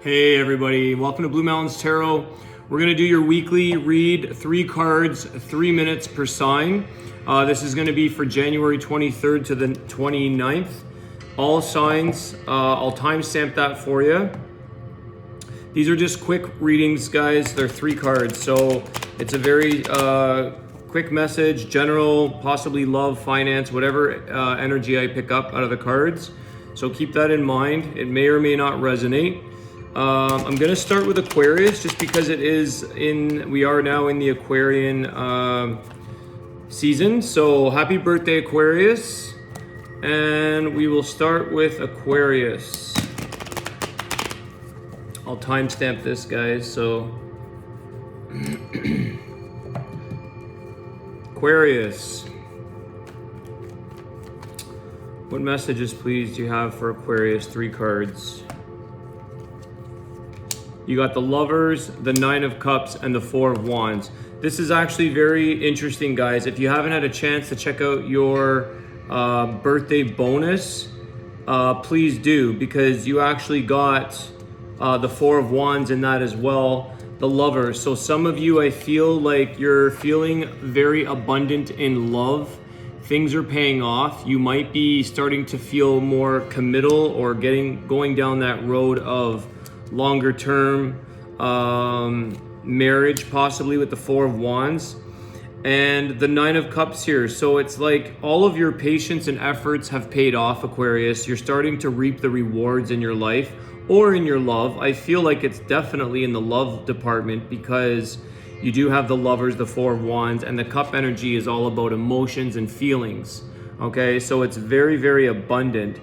Hey everybody, welcome to Blue Mountains Tarot. We're going to do your weekly read, 3 cards, 3 minutes per sign. This is going to be for January 23rd to the 29th. All signs, I'll timestamp that for you. These are just quick readings, guys. They're 3 cards, so it's a very quick message, general, possibly love, finance, whatever energy I pick up out of the cards. So keep that in mind. It may or may not resonate. I'm going to start with Aquarius just because we are now in the Aquarian season. So happy birthday, Aquarius. And we will start with Aquarius. I'll timestamp this, guys. So Aquarius. What messages, please, do you have for Aquarius? 3 cards. You got the Lovers, the 9 of Cups, and the 4 of Wands. This is actually very interesting, guys. If you haven't had a chance to check out your birthday bonus, please do, because you actually got the 4 of Wands in that as well, the Lovers. So some of you, I feel like you're feeling very abundant in love. Things are paying off. You might be starting to feel more committal or going down that road of longer term marriage, possibly with the 4 of Wands and the 9 of Cups here. So it's like all of your patience and efforts have paid off, Aquarius. You're starting to reap the rewards in your life or in your love. I feel like it's definitely in the love department because you do have the Lovers, the 4 of Wands, and the Cup energy is all about emotions and feelings. Okay, so it's very, very abundant.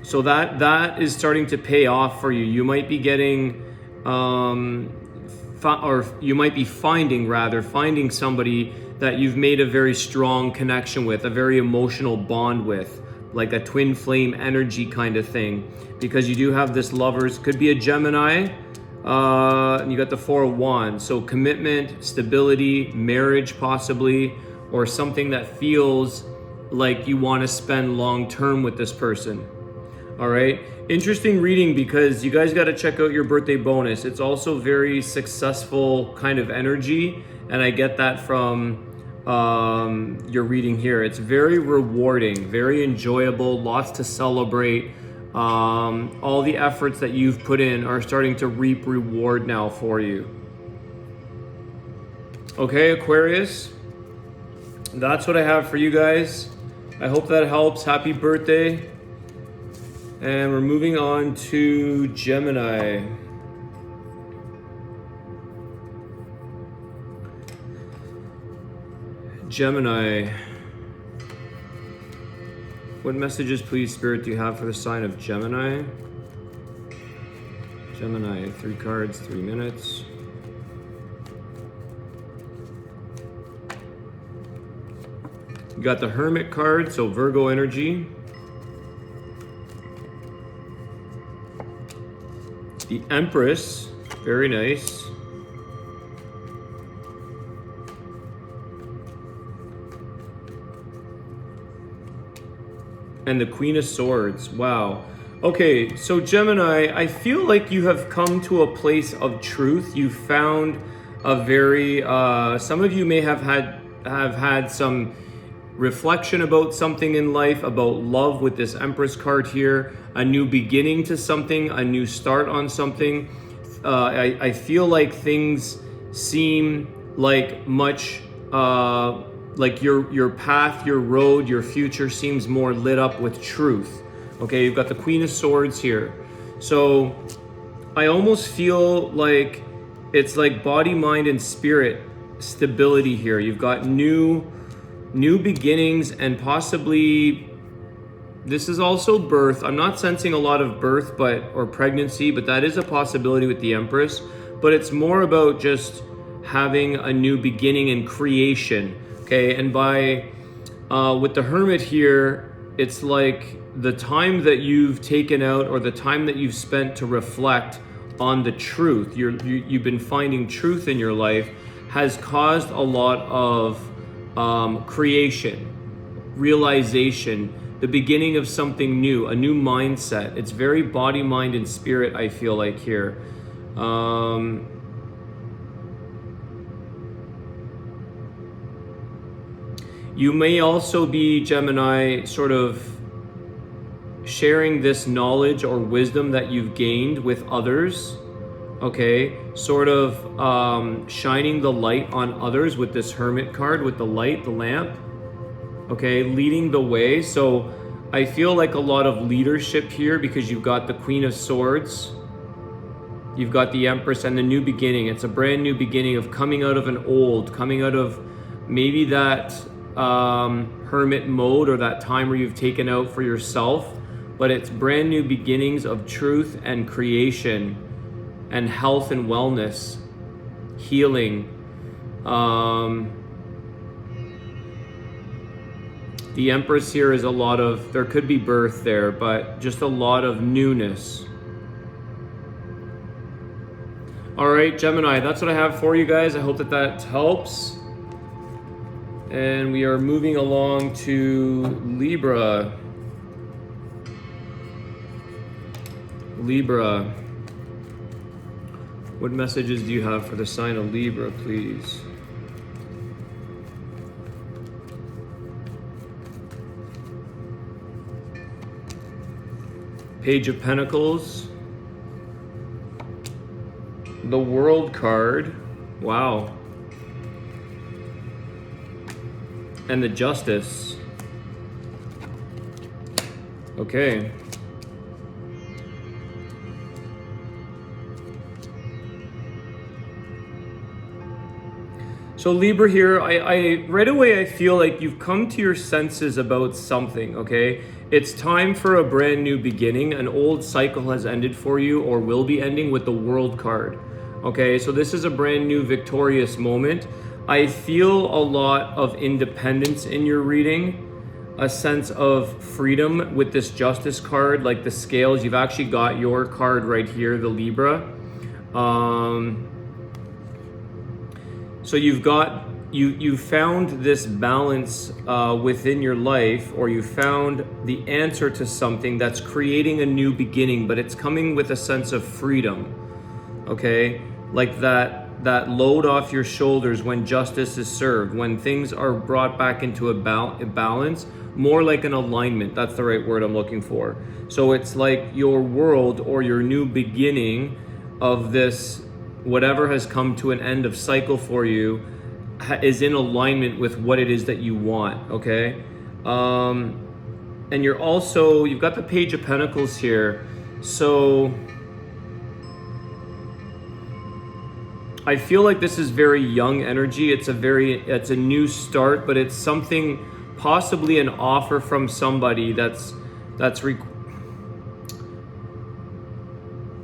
So that is starting to pay off for you. You might be getting, you might be finding somebody that you've made a very strong connection with, a very emotional bond with, like a twin flame energy kind of thing. Because you do have this Lovers, could be a Gemini, and you got the 4 of Wands. So commitment, stability, marriage possibly, or something that feels like you want to spend long term with this person. All right, interesting reading because you guys got to check out your birthday bonus. It's also very successful kind of energy, and I get that from your reading here. It's very rewarding, very enjoyable, lots to celebrate. All the efforts that you've put in are starting to reap reward now for you. Okay, Aquarius, that's what I have for you guys. I hope that helps. Happy birthday. And we're moving on to Gemini. Gemini. What messages, please, Spirit, do you have for the sign of Gemini? Gemini, 3 cards, 3 minutes. You got the Hermit card, so Virgo energy. The Empress, very nice. And the Queen of Swords, wow. Okay, so Gemini, I feel like you have come to a place of truth. You found a very, some of you may have had some reflection about something in life, about love with this Empress card here, a new beginning to something, a new start on something. I feel like things seem like much, like your path, your road, your future seems more lit up with truth. Okay, you've got the Queen of Swords here. So I almost feel like it's like body, mind, and spirit stability here. You've got new beginnings, and possibly this is also birth. I'm not sensing a lot of birth or pregnancy, but that is a possibility with the Empress. But it's more about just having a new beginning and creation. Okay, and with the Hermit here, it's like the time that you've taken out or the time that you've spent to reflect on the truth. You've been finding truth in your life has caused a lot of creation, realization, the beginning of something new, a new mindset. It's very body, mind, and spirit, I feel like here. You may also be, Gemini, sort of sharing this knowledge or wisdom that you've gained with others, okay? Sort of shining the light on others with this Hermit card, with the light, the lamp, okay? Leading the way. So I feel like a lot of leadership here because you've got the Queen of Swords, you've got the Empress, and the new beginning. It's a brand new beginning of coming out of coming out of maybe that hermit mode or that time where you've taken out for yourself, but it's brand new beginnings of truth and creation and health and wellness, healing. The Empress here is a lot of, there could be birth there, but just a lot of newness. All right, Gemini, that's what I have for you guys. I hope that that helps. And we are moving along to Libra. Libra. What messages do you have for the sign of Libra, please? Page of Pentacles. The World card. Wow. And the Justice. Okay. So Libra here, I right away I feel like you've come to your senses about something, okay? It's time for a brand new beginning. An old cycle has ended for you or will be ending with the World card. Okay, so this is a brand new victorious moment. I feel a lot of independence in your reading, a sense of freedom with this Justice card, like the scales. You've actually got your card right here, the Libra. So you found this balance within your life, or you found the answer to something that's creating a new beginning, but it's coming with a sense of freedom, okay? Like that load off your shoulders when justice is served, when things are brought back into a balance, more like an alignment. That's the right word I'm looking for. So it's like your world or your new beginning of this, whatever has come to an end of cycle for you, is in alignment with what it is that you want, okay? And you've got the Page of Pentacles here. So I feel like this is very young energy. It's a new start, but it's something, possibly an offer from somebody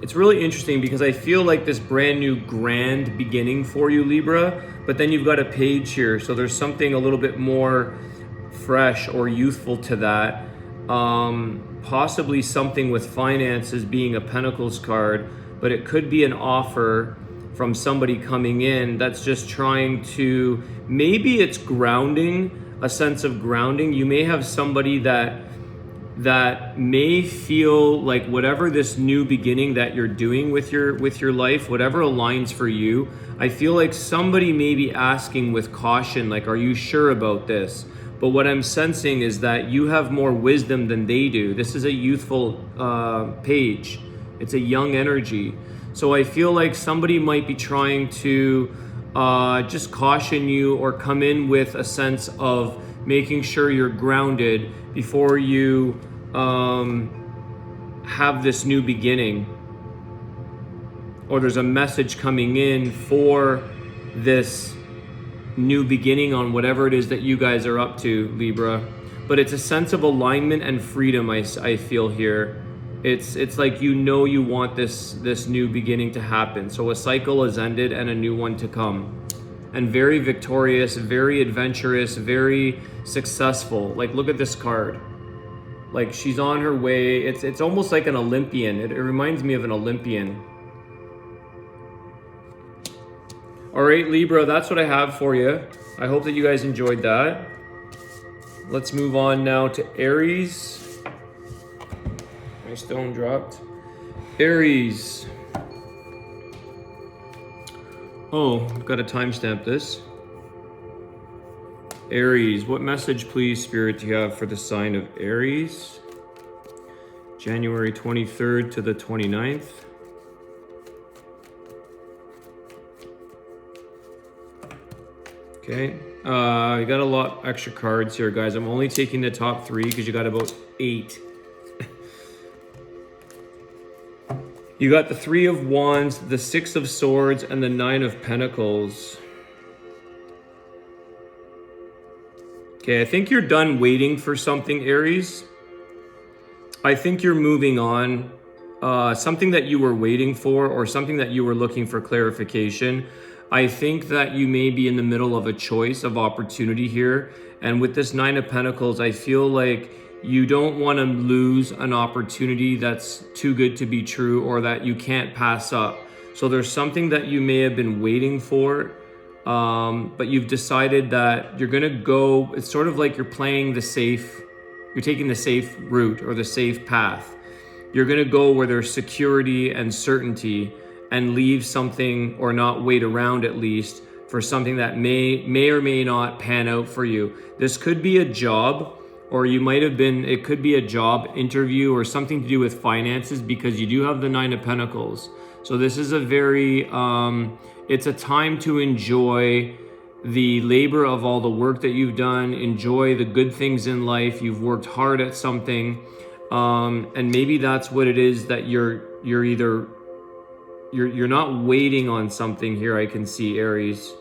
it's really interesting because I feel like this brand new grand beginning for you, Libra, but then you've got a page here. So there's something a little bit more fresh or youthful to that. Possibly something with finances being a Pentacles card, but it could be an offer from somebody coming in that's just trying to, maybe it's grounding, a sense of grounding. You may have somebody that may feel like whatever this new beginning that you're doing with your life, whatever aligns for you, I feel like somebody may be asking with caution, like, are you sure about this? But what I'm sensing is that you have more wisdom than they do. This is a youthful page. It's a young energy. So I feel like somebody might be trying to just caution you or come in with a sense of making sure you're grounded before you have this new beginning. Or there's a message coming in for this new beginning on whatever it is that you guys are up to, Libra. But it's a sense of alignment and freedom I feel here. It's like you want this new beginning to happen. So a cycle has ended and a new one to come. And very victorious, very adventurous, very successful. Like, look at this card. Like, she's on her way. It's almost like an Olympian. It reminds me of an Olympian. All right, Libra, that's what I have for you. I hope that you guys enjoyed that. Let's move on now to Aries. My stone dropped. Aries. Oh, I've got to timestamp this. Aries, what message, please, Spirit, do you have for the sign of Aries? January 23rd to the 29th. Okay, you got a lot extra cards here, guys. I'm only taking the top 3 because you got about 8. You got the 3 of Wands, the 6 of Swords, and the 9 of Pentacles. Okay, I think you're done waiting for something, Aries. I think you're moving on. Something that you were waiting for or something that you were looking for clarification. I think that you may be in the middle of a choice of opportunity here. And with this 9 of Pentacles, I feel like you don't want to lose an opportunity that's too good to be true or that you can't pass up. So there's something that you may have been waiting for, but you've decided that you're going to go. It's sort of like you're playing the safe. You're taking the safe route or the safe path. You're going to go where there's security and certainty and leave something, or not wait around at least, for something that may or may not pan out for you. This could be a job, or it could be a job interview or something to do with finances, because you do have the 9 of Pentacles. So this is a very, it's a time to enjoy the labor of all the work that you've done, enjoy the good things in life. You've worked hard at something, and maybe that's what it is that you're not waiting on something here. I can see, Aries.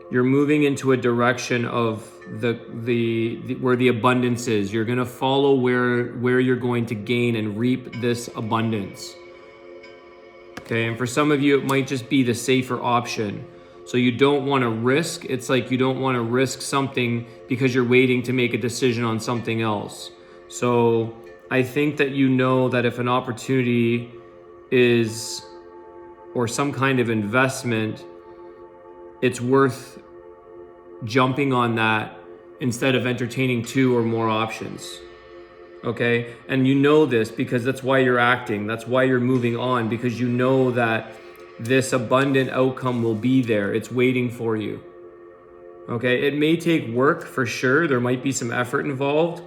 You're moving into a direction of where the abundance is. You're going to follow where you're going to gain and reap this abundance. Okay, and for some of you, it might just be the safer option. So you don't want to risk. It's like you don't want to risk something because you're waiting to make a decision on something else. So I think that you know that if an opportunity is, or some kind of investment, it's worth jumping on that instead of entertaining 2 or more options. Okay, and you know this because that's why you're acting. That's why you're moving on, because you know that this abundant outcome will be there. It's waiting for you. Okay, it may take work for sure. There might be some effort involved,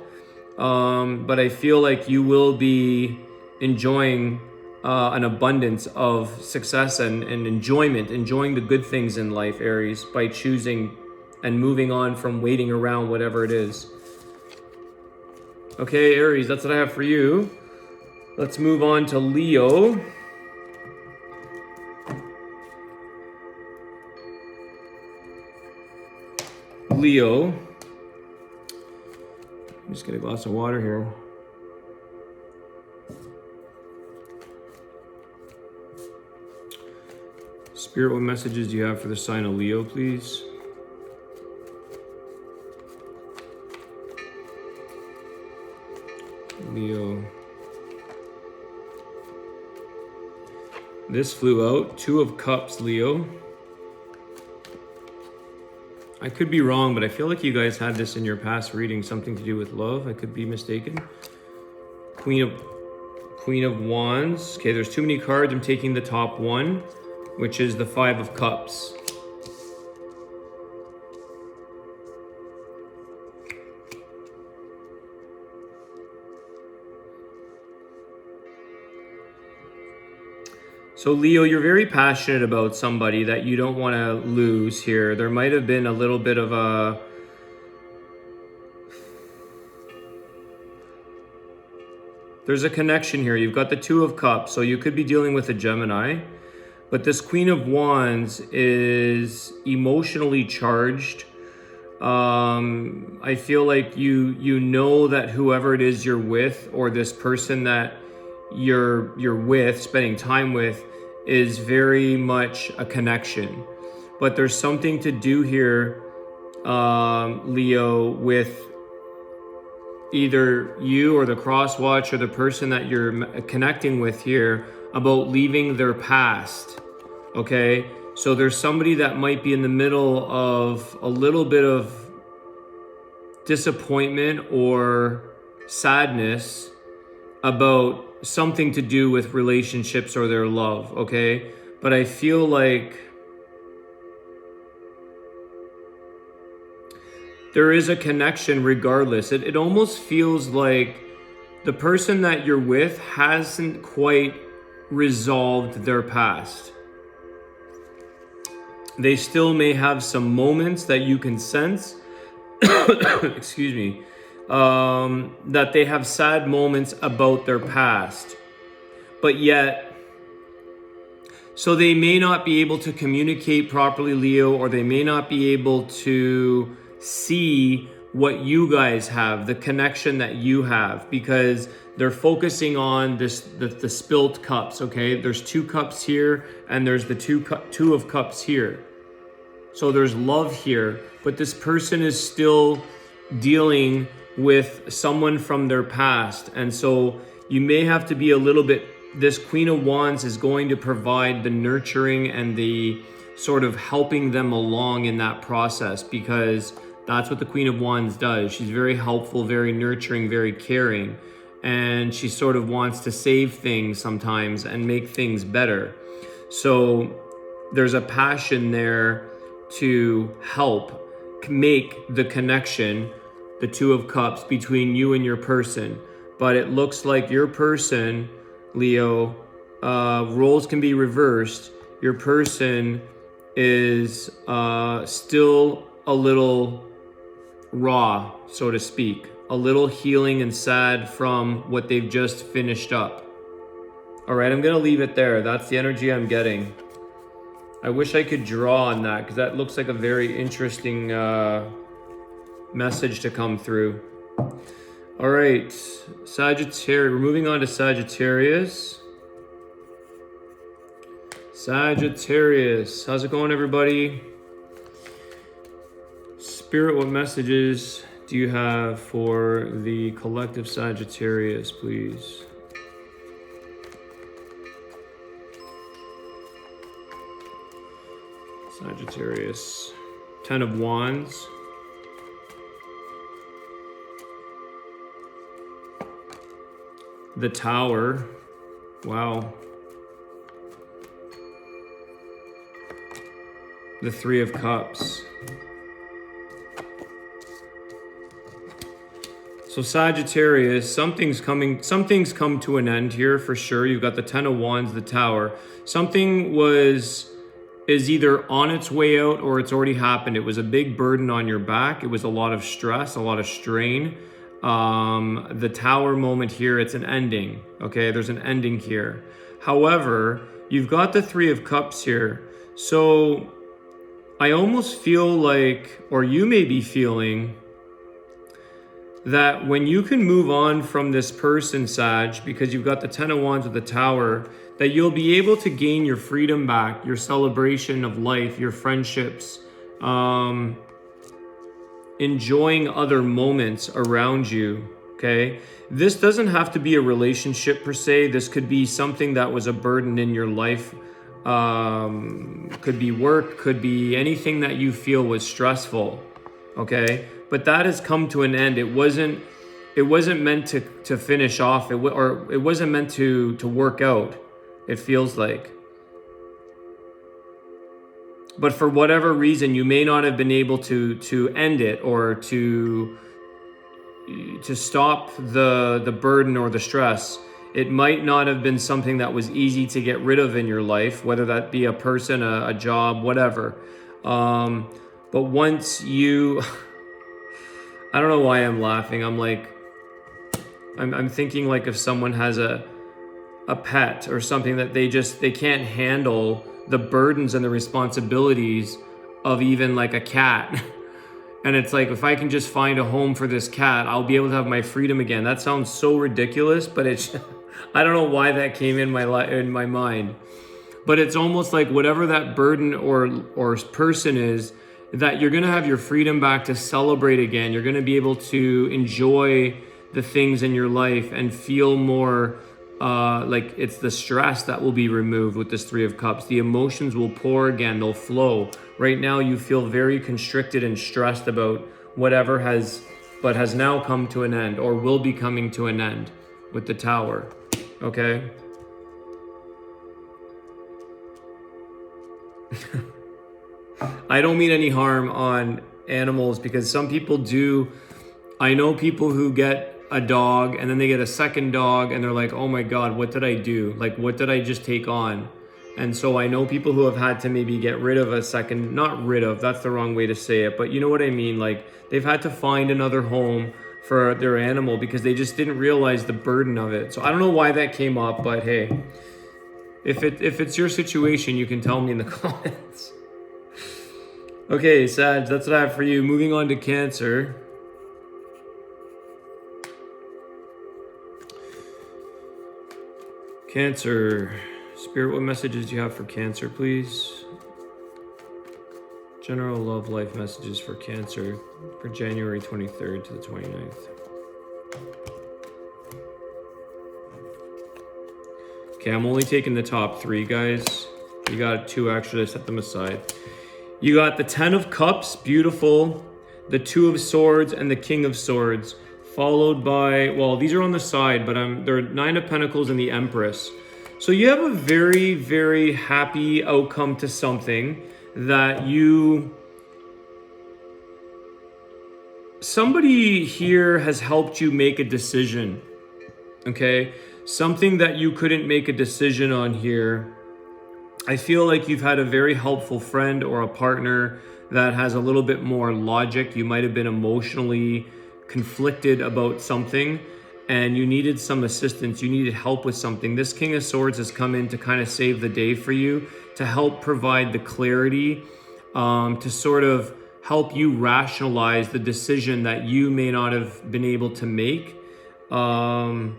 but I feel like you will be enjoying an abundance of success and enjoying the good things in life, Aries, by choosing and moving on from waiting around whatever it is. Okay, Aries, that's what I have for you. Let's move on to Leo. Leo. Just get a glass of water here. Spirit, what messages do you have for the sign of Leo, please? Leo. This flew out. 2 of Cups, Leo. I could be wrong, but I feel like you guys had this in your past reading, something to do with love. I could be mistaken. Queen of Wands. Okay, there's too many cards. I'm taking the top 1, which is the 5 of Cups. So Leo, you're very passionate about somebody that you don't want to lose here. There might have been a little bit of a... There's a connection here. You've got the 2 of Cups, so you could be dealing with a Gemini. But this Queen of Wands is emotionally charged. I feel like you know that whoever it is you're with, or this person that you're with, spending time with, is very much a connection. But there's something to do here, Leo, with either you or the crosswatch or the person that you're connecting with here about leaving their past. Okay, so there's somebody that might be in the middle of a little bit of disappointment or sadness about something to do with relationships or their love, okay? But I feel like there is a connection regardless. It almost feels like the person that you're with hasn't quite resolved their past. They still may have some moments that you can sense, excuse me, that they have sad moments about their past. But yet, so they may not be able to communicate properly, Leo, or they may not be able to see what you guys have, the connection that you have, because they're focusing on the spilt cups, okay? There's 2 cups here, and there's the two of cups here. So there's love here, but this person is still dealing with someone from their past. And so you may have to be a little bit, this Queen of Wands is going to provide the nurturing and the sort of helping them along in that process, because that's what the Queen of Wands does. She's very helpful, very nurturing, very caring, and she sort of wants to save things sometimes and make things better. So there's a passion there to help make the connection, the 2 of Cups, between you and your person. But it looks like your person, Leo, roles can be reversed. Your person is still a little raw, so to speak, a little healing and sad from what they've just finished up. All right, I'm gonna leave it there. That's the energy I'm getting. I wish I could draw on that, because that looks like a very interesting message to come through. All right, Sagittarius, we're moving on to Sagittarius. Sagittarius, how's it going, everybody? Spirit, what messages do you have for the collective Sagittarius, please? Sagittarius, 10 of Wands. The Tower, wow. The 3 of Cups. So Sagittarius, something's come to an end here for sure. You've got the 10 of Wands, the Tower. Something is either on its way out or it's already happened. It was a big burden on your back. It was a lot of stress, a lot of strain. The Tower moment here, it's an ending, okay? There's an ending here. However, you've got the 3 of Cups here. So I almost feel like, or you may be feeling, that when you can move on from this person, Sag, because you've got the 10 of Wands with the Tower, that you'll be able to gain your freedom back, your celebration of life, your friendships, enjoying other moments around you, okay? This doesn't have to be a relationship per se. This could be something that was a burden in your life. Could be work, could be anything that you feel was stressful, okay? But that has come to an end. It wasn't meant to finish off, or it wasn't meant to work out, it feels like. But for whatever reason, you may not have been able to end it, or to stop the burden or the stress. It might not have been something that was easy to get rid of in your life, whether that be a person, a job, whatever. But once you... I don't know why I'm laughing. I'm thinking like if someone has a pet or something that they can't handle the burdens and the responsibilities of even like a cat. And it's like, if I can just find a home for this cat, I'll be able to have my freedom again. That sounds so ridiculous, but it's, I don't know why that came in my mind. But it's almost like whatever that burden or person is, that you're going to have your freedom back to celebrate again. You're going to be able to enjoy the things in your life and feel more like it's the stress that will be removed with this 3 of Cups. The emotions will pour again, they'll flow. Right now you feel very constricted and stressed about whatever has but has now come to an end or will be coming to an end with the Tower, okay? I don't mean any harm on animals because some people do. I know people who get a dog and then they get a second dog and they're like, oh my God, what did I do? Like, what did I just take on? And so I know people who have had to maybe get rid of a second, not rid of, that's the wrong way to say it, but you know what I mean? Like they've had to find another home for their animal because they just didn't realize the burden of it. So I don't know why that came up, but hey, if it's your situation, you can tell me in the comments. Okay, Sag, that's what I have for you. Moving on to Cancer. Cancer. Spirit, what messages do you have for Cancer, please? General love life messages for Cancer for January 23rd to the 29th. Okay, I'm only taking the top 3, guys. You got 2 extra, set them aside. You got the 10 of Cups, beautiful. The 2 of Swords and the King of Swords. Followed by, well, these are on the side, but they're 9 of Pentacles and the Empress. So you have a very, very happy outcome to something that somebody here has helped you make a decision, okay? Something that you couldn't make a decision on here. I feel like you've had a very helpful friend or a partner that has a little bit more logic. You might have been emotionally conflicted about something and you needed some assistance, you needed help with something. This King of Swords has come in to kind of save the day for you, to help provide the clarity, to sort of help you rationalize the decision that you may not have been able to make. But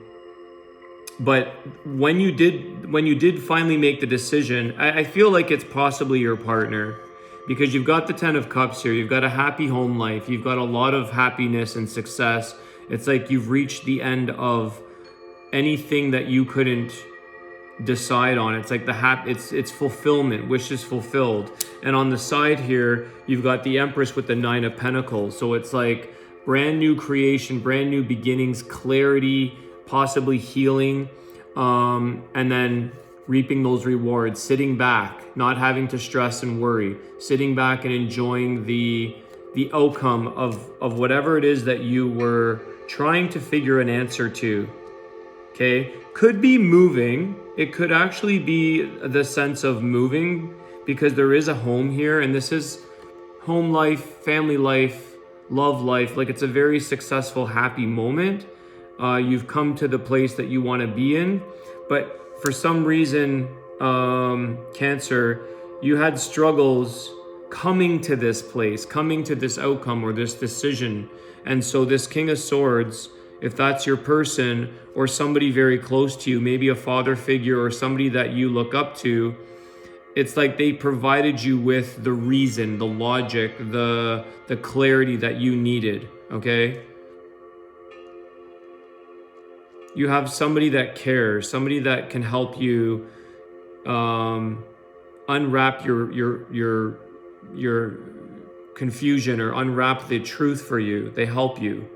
when you did finally make the decision, I feel like it's possibly your partner, because you've got the 10 of Cups here. You've got a happy home life. You've got a lot of happiness and success. It's like you've reached the end of anything that you couldn't decide on. It's like it's fulfillment, wishes fulfilled. And on the side here, you've got the Empress with the 9 of Pentacles. So it's like brand new creation, brand new beginnings, clarity, possibly healing, and then reaping those rewards, sitting back, not having to stress and worry, sitting back and enjoying the outcome of whatever it is that you were trying to figure an answer to. Okay, could be moving. It could actually be the sense of moving, because there is a home here, and this is home life, family life, love life. Like, it's a very successful, happy moment. You've come to the place that you want to be in, but for some reason, Cancer, you had struggles coming to this place, coming to this outcome or this decision. And so this King of Swords, if that's your person or somebody very close to you, maybe a father figure or somebody that you look up to, it's like they provided you with the reason, the logic, the clarity that you needed, okay? You have somebody that cares, somebody that can help you unwrap your confusion or unwrap the truth for you. They help you.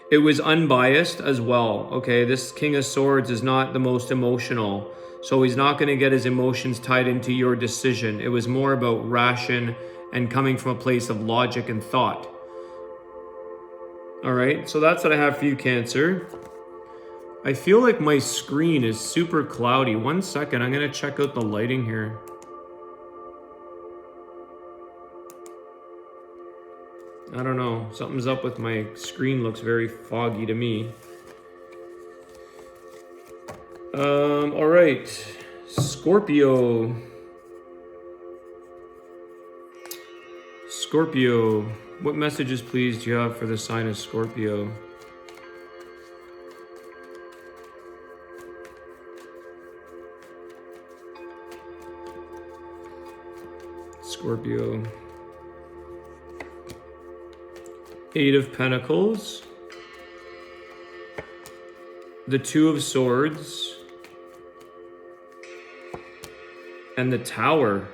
It was unbiased as well, okay? This King of Swords is not the most emotional, so he's not going to get his emotions tied into your decision. It was more about ration and coming from a place of logic and thought. All right, so that's what I have for you, Cancer. I feel like my screen is super cloudy. 1 second, I'm going to check out the lighting here. I don't know, something's up with my screen, looks very foggy to me. All right, Scorpio. Scorpio, what messages, please, do you have for the sign of Scorpio? Scorpio. 8 of Pentacles. The 2 of Swords. And the Tower.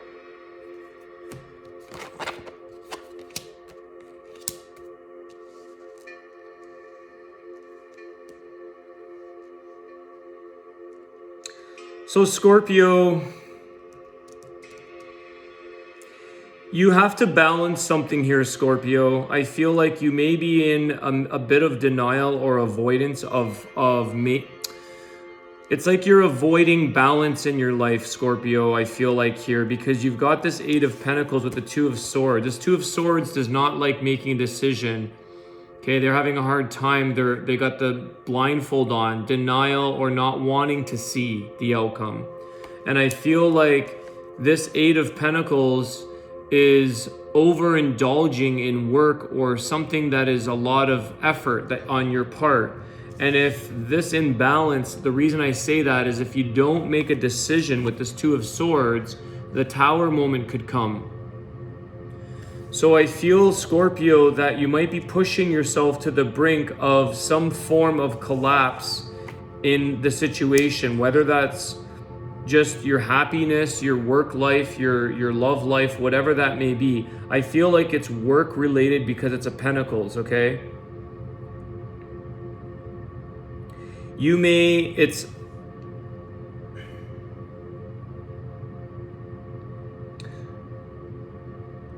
So Scorpio, you have to balance something here, Scorpio. I feel like you may be in a bit of denial or avoidance of me. It's like you're avoiding balance in your life, Scorpio, I feel like here, because you've got this Eight of Pentacles with the Two of Swords. This Two of Swords does not like making a decision. Okay, they're having a hard time. They got the blindfold on, denial or not wanting to see the outcome. And I feel like this Eight of Pentacles is overindulging in work or something that is a lot of effort that on your part. And if this imbalance, the reason I say that is if you don't make a decision with this Two of Swords, the Tower moment could come. So I feel, Scorpio, that you might be pushing yourself to the brink of some form of collapse in the situation, whether that's just your happiness, your work life, your love life, whatever that may be. I feel like it's work related because it's a Pentacles, okay?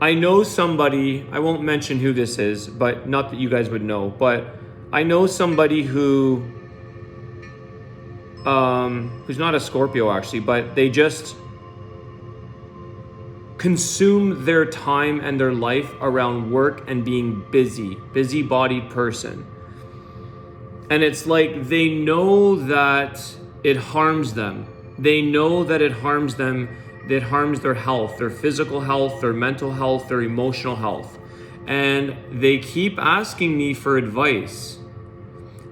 I know somebody, I won't mention who this is, but not that you guys would know, but I know somebody who's not a Scorpio actually, but they just consume their time and their life around work and being busy-bodied person. And it's like they know that it harms them. They know that it harms them, that harms their health, their physical health, their mental health, their emotional health. And they keep asking me for advice.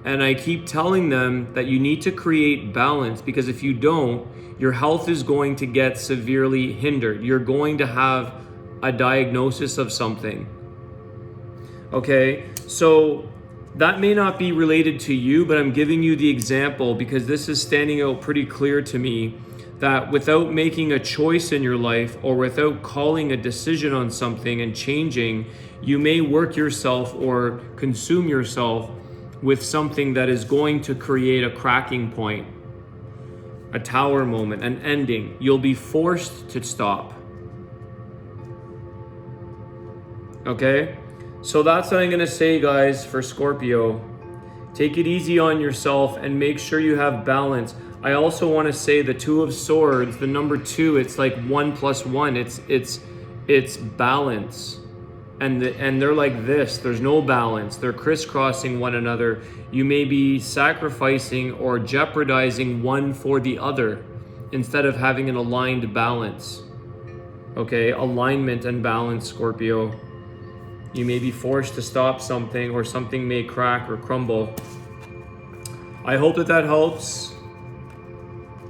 And I keep telling them that you need to create balance, because if you don't, your health is going to get severely hindered. You're going to have a diagnosis of something. Okay, so that may not be related to you, but I'm giving you the example because this is standing out pretty clear to me that without making a choice in your life or without calling a decision on something and changing, you may work yourself or consume yourself with something that is going to create a cracking point, a Tower moment, an ending. You'll be forced to stop. Okay? So that's what I'm going to say, guys, for Scorpio. Take it easy on yourself and make sure you have balance. I also want to say the Two of Swords, the number 2, it's like 1 + 1. It's balance. And they're like this. There's no balance. They're crisscrossing one another. You may be sacrificing or jeopardizing one for the other instead of having an aligned balance. Okay, alignment and balance, Scorpio. You may be forced to stop something, or something may crack or crumble. I hope that helps.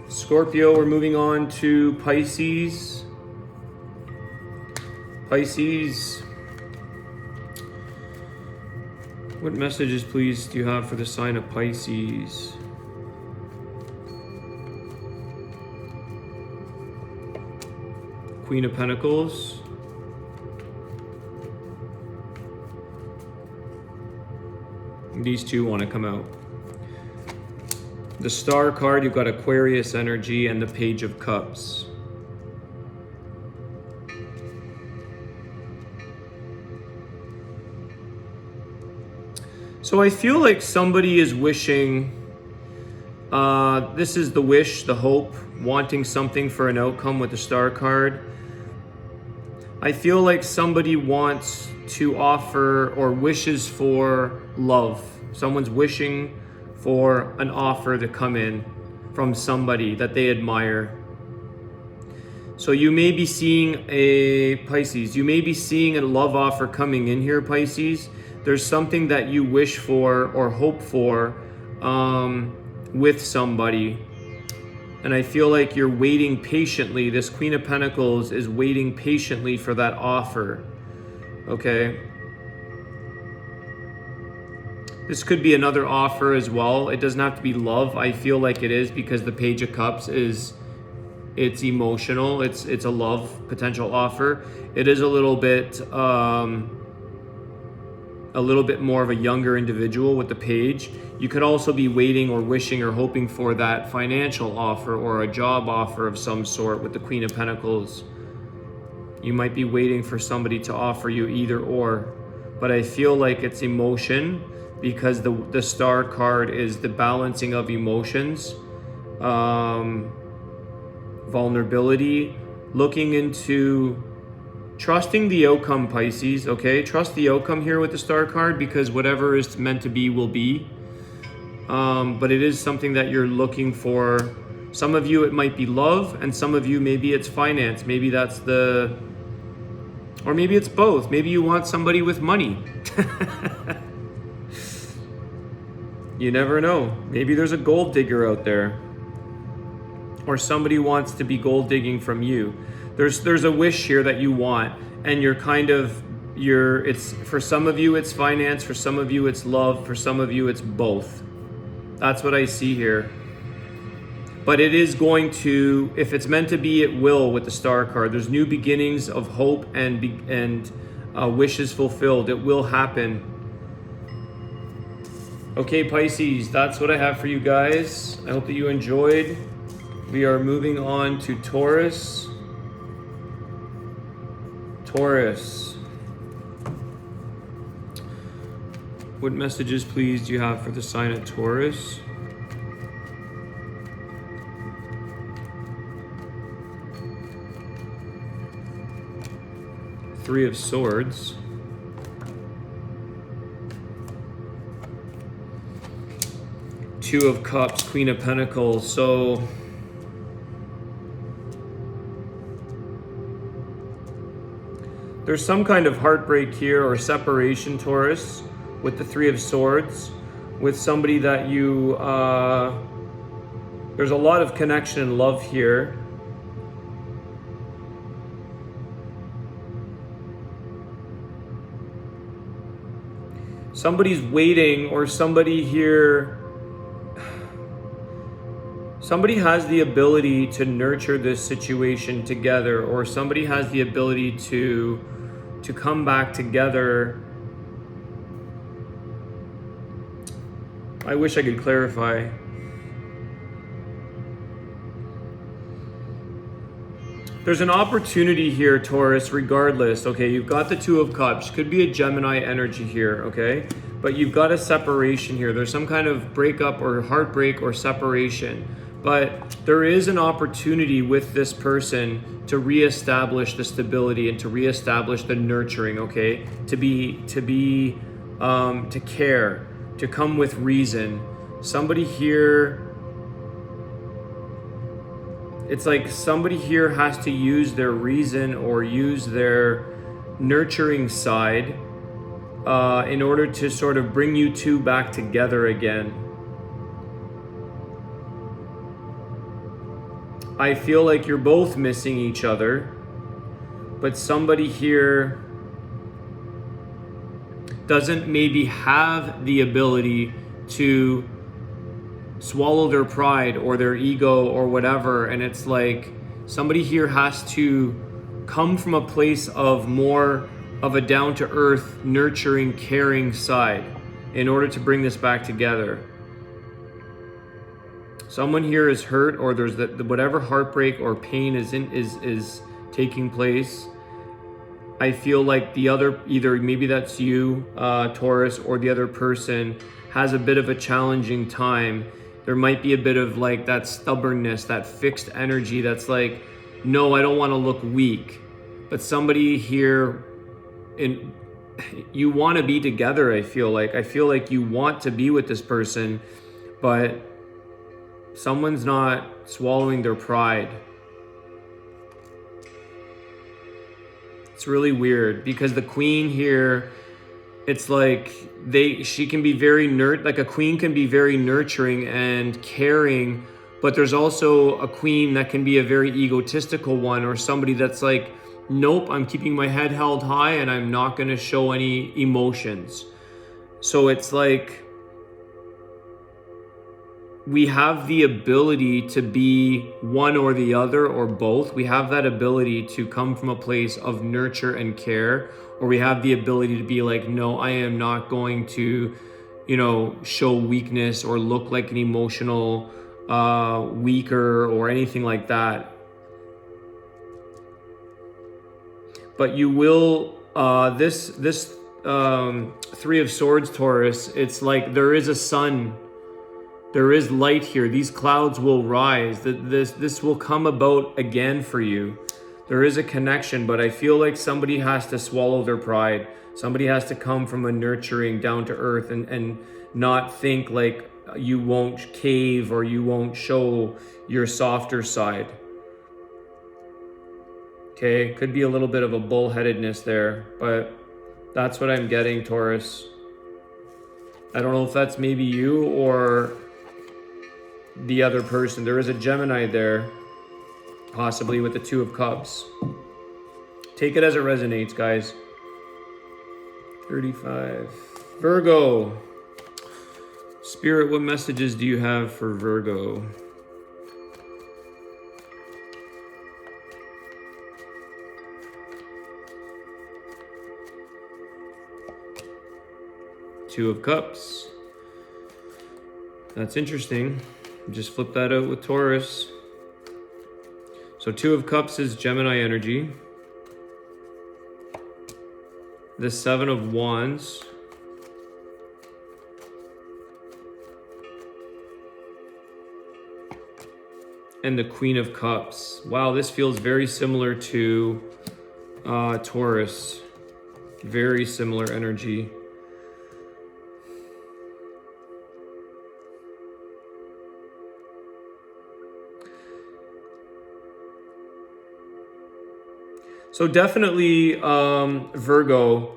Scorpio, we're moving on to Pisces. Pisces. What messages, please, do you have for the sign of Pisces? Queen of Pentacles. These two want to come out. The Star card, you've got Aquarius energy, and the Page of Cups. So I feel like somebody is wishing, this is the wish, the hope, wanting something for an outcome with the Star card. I feel like somebody wants to offer or wishes for love. Someone's wishing for an offer to come in from somebody that they admire. So you may be seeing a Pisces, you may be seeing a love offer coming in here, Pisces. There's something that you wish for or hope for with somebody. And I feel like you're waiting patiently. This Queen of Pentacles is waiting patiently for that offer. Okay. This could be another offer as well. It doesn't have to be love. I feel like it is, because the Page of Cups it's emotional. It's a love potential offer. It is a little bit a little bit more of a younger individual with the page. You could also be waiting or wishing or hoping for that financial offer or a job offer of some sort with the Queen of Pentacles. You might be waiting for somebody to offer you either or, but I feel like it's emotion, because the Star card is the balancing of emotions, vulnerability, looking into trusting the outcome, Pisces, okay? Trust the outcome here with the Star card, because whatever is meant to be will be. But it is something that you're looking for. Some of you, it might be love, and some of you, maybe it's finance. Maybe that's or maybe it's both. Maybe you want somebody with money. You never know. Maybe there's a gold digger out there, or somebody wants to be gold digging from you. There's a wish here that you want, and it's for some of you it's finance, for some of you it's love, for some of you it's both. That's what I see here. But it is going to, if it's meant to be, it will with the Star card. There's new beginnings of hope and wishes fulfilled. It will happen. Okay, Pisces, that's what I have for you guys. I hope that you enjoyed. We are moving on to Taurus. Taurus. What messages, please, do you have for the sign of Taurus? Three of Swords. Two of Cups, Queen of Pentacles. So there's some kind of heartbreak here or separation, Taurus, with the Three of Swords, with somebody that you, there's a lot of connection and love here. Somebody's waiting, or somebody here, somebody has the ability to nurture this situation together, or somebody has the ability to come back together. I wish I could clarify. There's an opportunity here, Taurus, regardless. Okay, you've got the Two of Cups. Could be a Gemini energy here, okay? But you've got a separation here. There's some kind of breakup or heartbreak or separation. But there is an opportunity with this person to reestablish the stability and to reestablish the nurturing, okay? To care, to come with reason. Somebody here, it's like somebody here has to use their reason or use their nurturing side in order to sort of bring you two back together again. I feel like you're both missing each other, but somebody here doesn't maybe have the ability to swallow their pride or their ego or whatever, and it's like somebody here has to come from a place of more of a down-to-earth, nurturing, caring side in order to bring this back together. Someone here is hurt, or there's whatever heartbreak or pain is taking place. I feel like the other, either maybe that's you, Taurus, or the other person has a bit of a challenging time. There might be a bit of like that stubbornness, that fixed energy that's like, no, I don't want to look weak. But somebody here, you want to be together, I feel like you want to be with this person, but someone's not swallowing their pride. It's really weird because the Queen here, it's like she can be very like a queen can be very nurturing and caring, but there's also a queen that can be a very egotistical one, or somebody that's like, nope, I'm keeping my head held high and I'm not going to show any emotions. So it's like we have the ability to be one or the other or both. We have that ability to come from a place of nurture and care, or we have the ability to be like, no, I am not going to, you know, show weakness or look like an emotional weaker or anything like that. But you will, this Three of Swords, Taurus, it's like there is a sun. There is light here. These clouds will rise. This will come about again for you. There is a connection, but I feel like somebody has to swallow their pride. Somebody has to come from a nurturing, down to earth, and not think like you won't cave or you won't show your softer side. Okay, could be a little bit of a bullheadedness there, but that's what I'm getting, Taurus. I don't know if that's maybe you or the other person. There is a Gemini there, possibly with the Two of Cups. Take it as it resonates, guys. 35. Virgo. Spirit, what messages do you have for Virgo? Two of Cups. That's interesting. Just flip that out with Taurus. So Two of Cups is Gemini energy. The Seven of Wands. And the Queen of Cups. Wow, this feels very similar to Taurus. Very similar energy. So definitely, Virgo,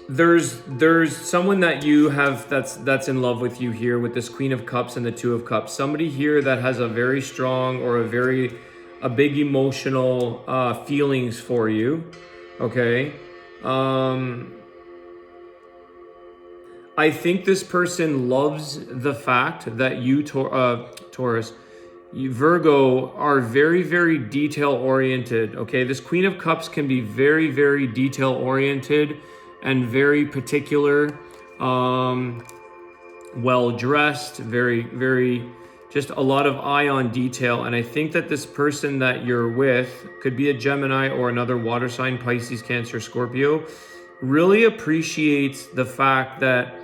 there's someone that you have that's in love with you here with this Queen of Cups and the Two of Cups. Somebody here that has a very strong or a big emotional feelings for you. Okay. I think this person loves the fact that you, Taurus, you, Virgo, are very, very detail oriented. Okay, this Queen of Cups can be very, very detail oriented and very particular, well dressed, very, very, just a lot of eye on detail. And I think that this person that you're with, could be a Gemini or another water sign, Pisces, Cancer, Scorpio, really appreciates the fact that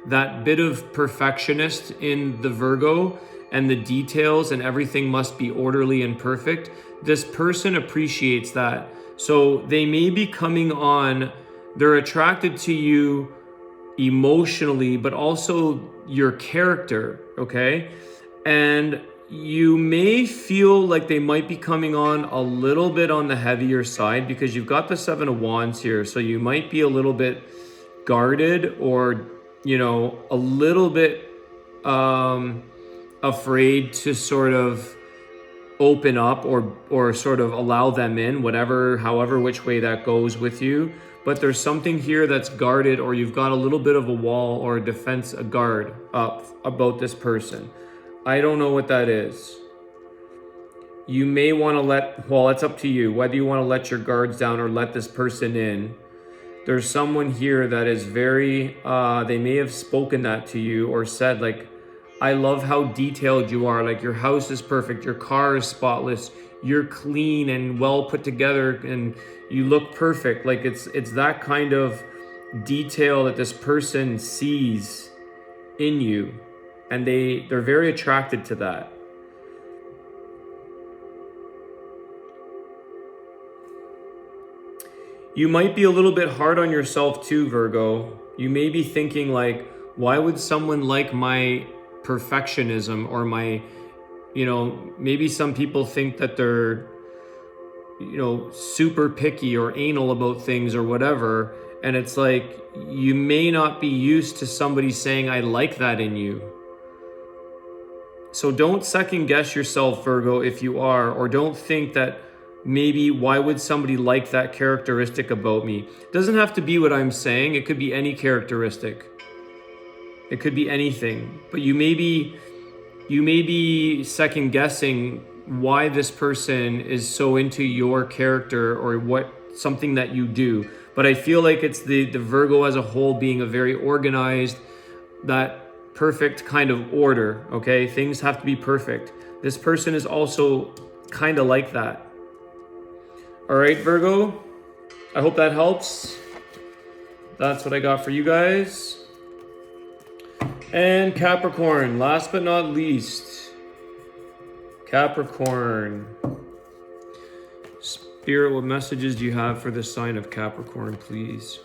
that bit of perfectionist in the Virgo and the details and everything must be orderly and perfect. This person appreciates that. So they may be coming on, they're attracted to you emotionally, but also your character, okay? And you may feel like they might be coming on a little bit on the heavier side because you've got the Seven of Wands here. So you might be a little bit guarded or, you know, a little bit, afraid to sort of open up or sort of allow them in, however which way that goes with you. But there's something here that's guarded, or you've got a little bit of a wall or a defense, a guard up about this person. I don't know what that is. You may want to well, it's up to you whether you want to let your guards down or let this person in. There's someone here that is very, they may have spoken that to you or said like, I love how detailed you are. Like your house is perfect. Your car is spotless. You're clean and well put together and you look perfect. Like it's that kind of detail that this person sees in you. And they're very attracted to that. You might be a little bit hard on yourself too, Virgo. You may be thinking like, why would someone like my perfectionism or my, you know, maybe some people think that they're, you know, super picky or anal about things or whatever. And it's like, you may not be used to somebody saying, I like that in you. So don't second guess yourself, Virgo, if you are, or don't think that maybe why would somebody like that characteristic about me? It doesn't have to be what I'm saying. It could be any characteristic. It could be anything, but you may be second guessing why this person is so into your character or something that you do. But I feel like it's the Virgo as a whole being a very organized, that perfect kind of order, okay? Things have to be perfect. This person is also kind of like that. All right, Virgo, I hope that helps. That's what I got for you guys. And Capricorn, last but not least. Capricorn. Spirit, what messages do you have for the sign of Capricorn, please?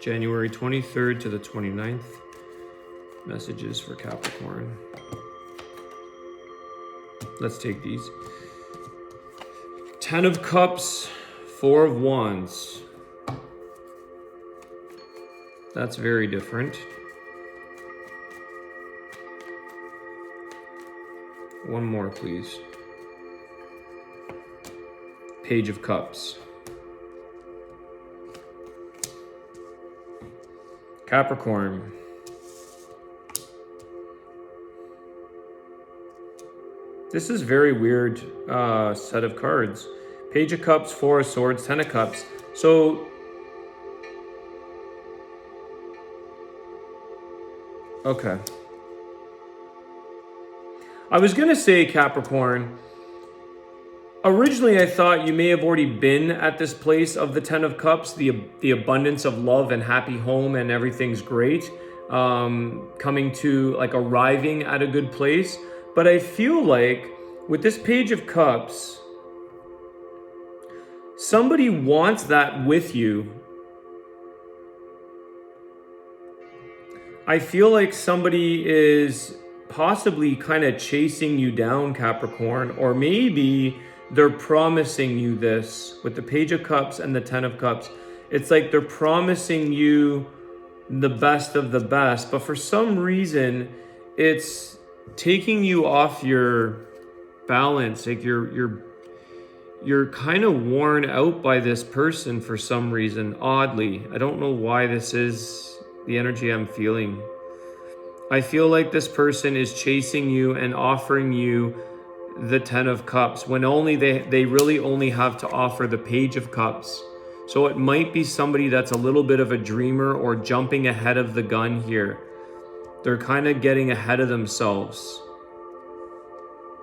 January 23rd to the 29th. Messages for Capricorn. Let's take these. 10 of Cups, 4 of Wands. That's very different. One more, please. Page of Cups. Capricorn. This is very weird set of cards. Page of Cups, 4 of Swords, 10 of Cups. So, okay. I was gonna say, Capricorn, originally I thought you may have already been at this place of the 10 of Cups, the abundance of love and happy home and everything's great, coming to, like, arriving at a good place. But I feel like with this Page of Cups, somebody wants that with you. I feel like somebody is possibly kind of chasing you down, Capricorn, or maybe they're promising you this with the Page of Cups and the 10 of Cups. It's like they're promising you the best of the best, but for some reason it's taking you off your balance. Like you're kind of worn out by this person for some reason, oddly. I don't know why this is the energy I'm feeling. I feel like this person is chasing you and offering you the 10 of Cups when only they really only have to offer the Page of Cups. So it might be somebody that's a little bit of a dreamer or jumping ahead of the gun here. They're kind of getting ahead of themselves.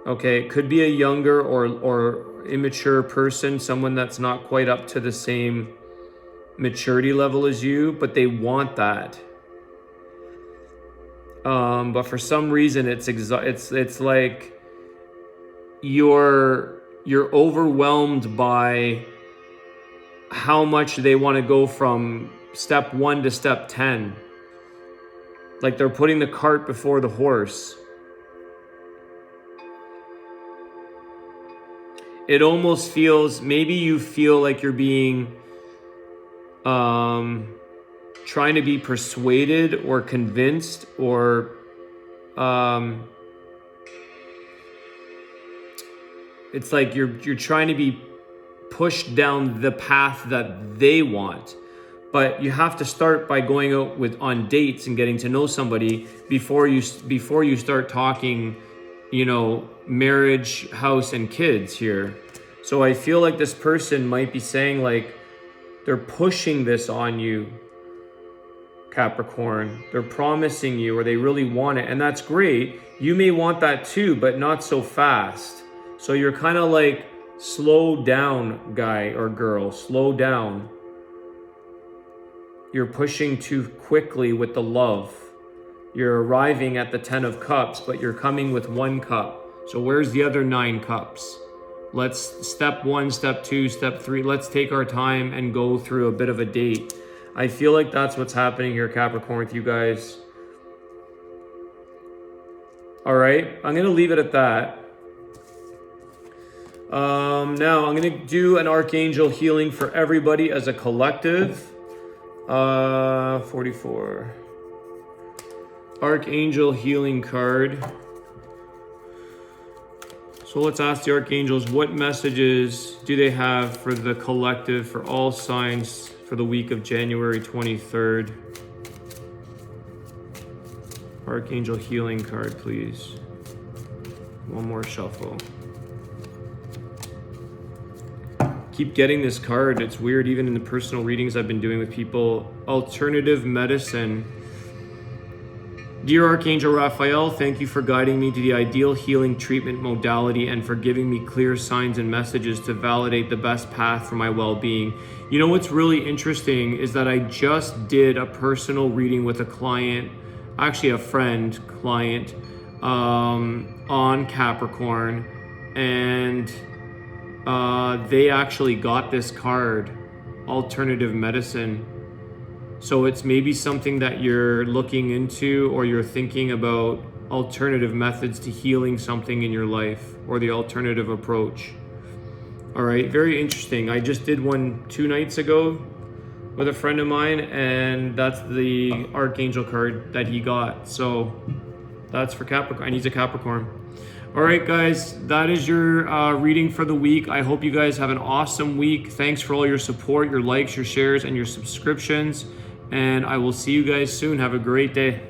Okay, it could be a younger or immature person, someone that's not quite up to the same maturity level as you, but they want that. But for some reason it's like you're overwhelmed by how much they want to go from step 1 to step 10. Like they're putting the cart before the horse. It almost feels, maybe you feel like you're being trying to be persuaded or convinced or it's like you're trying to be pushed down the path that they want. But you have to start by going out on dates and getting to know somebody before you start talking, marriage, house, and kids here. So I feel like this person might be saying, like, they're pushing this on you, Capricorn. They're promising you, or they really want it, and that's great. You may want that too, but not so fast. So you're kind of like, slow down, guy or girl, slow down. You're pushing too quickly with the love. You're arriving at the 10 of Cups, but you're coming with 1 cup. So where's the other 9 cups? Let's step 1, step 2, step 3. Let's take our time and go through a bit of a date. I feel like that's what's happening here, Capricorn, with you guys. All right, I'm going to leave it at that. Now I'm going to do an Archangel healing for everybody as a collective. 44. Archangel healing card. So let's ask the Archangels, what messages do they have for the collective, for all signs for the week of January 23rd? Archangel healing card, please. One more shuffle. Keep getting this card. It's weird, even in the personal readings I've been doing with people. Alternative medicine. Dear Archangel Raphael, thank you for guiding me to the ideal healing treatment modality and for giving me clear signs and messages to validate the best path for my well-being. You know what's really interesting is that I just did a personal reading with a client, actually a friend client, on Capricorn, and they actually got this card, alternative medicine. So it's maybe something that you're looking into, or you're thinking about alternative methods to healing something in your life, or the alternative approach. All right, very interesting. I just did one 2 nights ago with a friend of mine, and that's the Archangel card that he got. So that's for Capricorn, and he's a Capricorn. All right, guys, that is your reading for the week. I hope you guys have an awesome week. Thanks for all your support, your likes, your shares, and your subscriptions. And I will see you guys soon. Have a great day.